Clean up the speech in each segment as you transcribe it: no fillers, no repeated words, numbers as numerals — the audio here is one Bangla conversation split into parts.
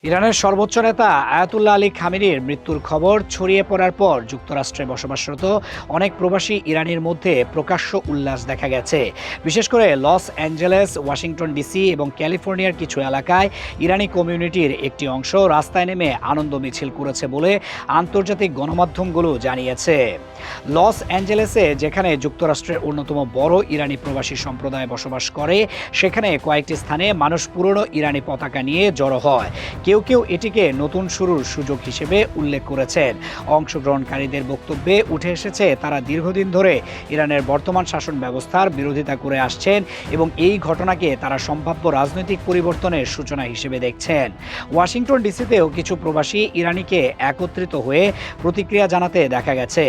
ইরানের সর্বোচ্চ নেতা আয়াতুল্লাহ আলী খামেনির মৃত্যুর খবর ছড়িয়ে পড়ার পর যুক্তরাষ্ট্রে বসবাসরত অনেক প্রবাসী ইরানির মধ্যে প্রকাশ্য উল্লাস দেখা গেছে। বিশেষ করে লস অ্যাঞ্জেলেস, ওয়াশিংটন ডিসি এবং ক্যালিফোর্নিয়ার কিছু এলাকায় ইরানি কমিউনিটির একটি অংশ রাস্তায় নেমে আনন্দ মিছিল করেছে বলে আন্তর্জাতিক গণমাধ্যমগুলো জানিয়েছে। লস অ্যাঞ্জেলেসে, যেখানে যুক্তরাষ্ট্রের অন্যতম বড় ইরানি প্রবাসী সম্প্রদায় বসবাস করে, সেখানে কয়েকটি স্থানে মানুষ পুরনো ইরানি পতাকা নিয়ে জড়ো হয়। কেউ কেউ এটিকে নতুন শুরুর সুযোগ হিসেবে উল্লেখ করেছেন। অংশগ্রহণকারীদের বক্তব্যে উঠে এসেছে তারা দীর্ঘদিন ধরে ইরানের বর্তমান শাসন ব্যবস্থার বিরোধিতা করে আসছেন এবং এই ঘটনাকে তারা সম্ভাব্য রাজনৈতিক পরিবর্তনের সূচনা হিসেবে দেখছেন। ওয়াশিংটন ডিসিতেও কিছু প্রবাসী ইরানিকে একত্রিত হয়ে প্রতিক্রিয়া জানাতে দেখা গেছে।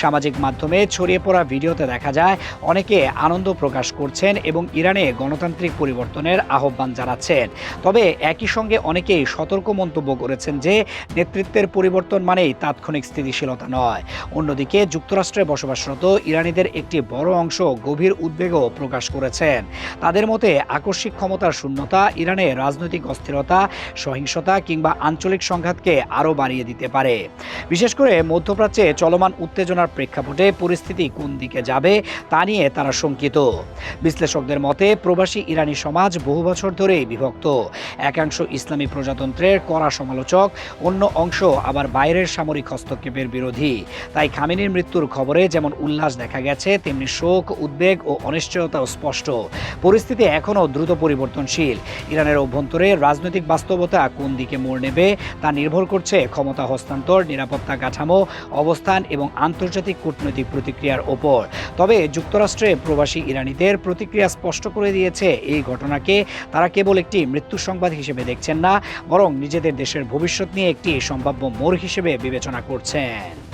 সামাজিক মাধ্যমে ছড়িয়ে পড়া ভিডিওতে দেখা যায় অনেকে আনন্দ প্রকাশ করছেন এবং ইরানে গণতান্ত্রিক পরিবর্তনের আহ্বান জানাচ্ছেন। তবে একই সঙ্গে অনেকেই সতর্ক মন্তব্য করেছেন যে নেতৃত্বের পরিবর্তন মানেই তাৎক্ষণিক স্থিতিশীলতা নয়। অন্যদিকে যুক্তরাষ্ট্রে বসবাসরত ইরানিদের একটি বড় অংশ গভীর উদ্বেগও প্রকাশ করেছেন। তাদের মতে আকস্মিক ক্ষমতার শূন্যতা ইরানে রাজনৈতিক অস্থিরতা, সহিংসতা কিংবা আঞ্চলিক সংঘাতকে আরও বাড়িয়ে দিতে পারে। বিশেষ করে মধ্যপ্রাচ্যে চলমান উত্তেজনার প্রেক্ষাপটে পরিস্থিতি কোন দিকে যাবে তা নিয়ে তারা শঙ্কিত। বিশ্লেষকদের মতে প্রবাসী ইরানি সমাজ বহু বছর ধরেই বিভক্ত। একাংশ ইসলামী প্রজাতন্ত্রের কড়া সমালোচক, অন্য অংশ আবার বাইরের সামরিক হস্তক্ষেপের বিরোধী। তাই খামেনির মৃত্যুর খবরে যেমন উল্লাস দেখা গেছে, তেমনি শোক, উদ্বেগ ও অনিশ্চয়তাও স্পষ্ট। পরিস্থিতি এখনও দ্রুত পরিবর্তনশীল। ইরানের অভ্যন্তরে রাজনৈতিক বাস্তবতা কোন দিকে মোড় নেবে তা নির্ভর করছে ক্ষমতা হস্তান্তর, নিরাপত্তা কাঠামো, অবস্থান এবং আন্তর্জাতিক কূটনৈতিক প্রতিক্রিয়ার ওপর। তবে যুক্তরাষ্ট্রে প্রবাসী ইরানিদের প্রতিক্রিয়া স্পষ্ট করে দিয়েছে, এই ঘটনাকে তারা কেবল একটি মৃত্যুর সংবাদ হিসেবে দেখছেন না, বরং নিজেদের দেশের ভবিষ্যৎ নিয়ে একটি সম্ভাব্য মোড় হিসেবে বিবেচনা করছেন।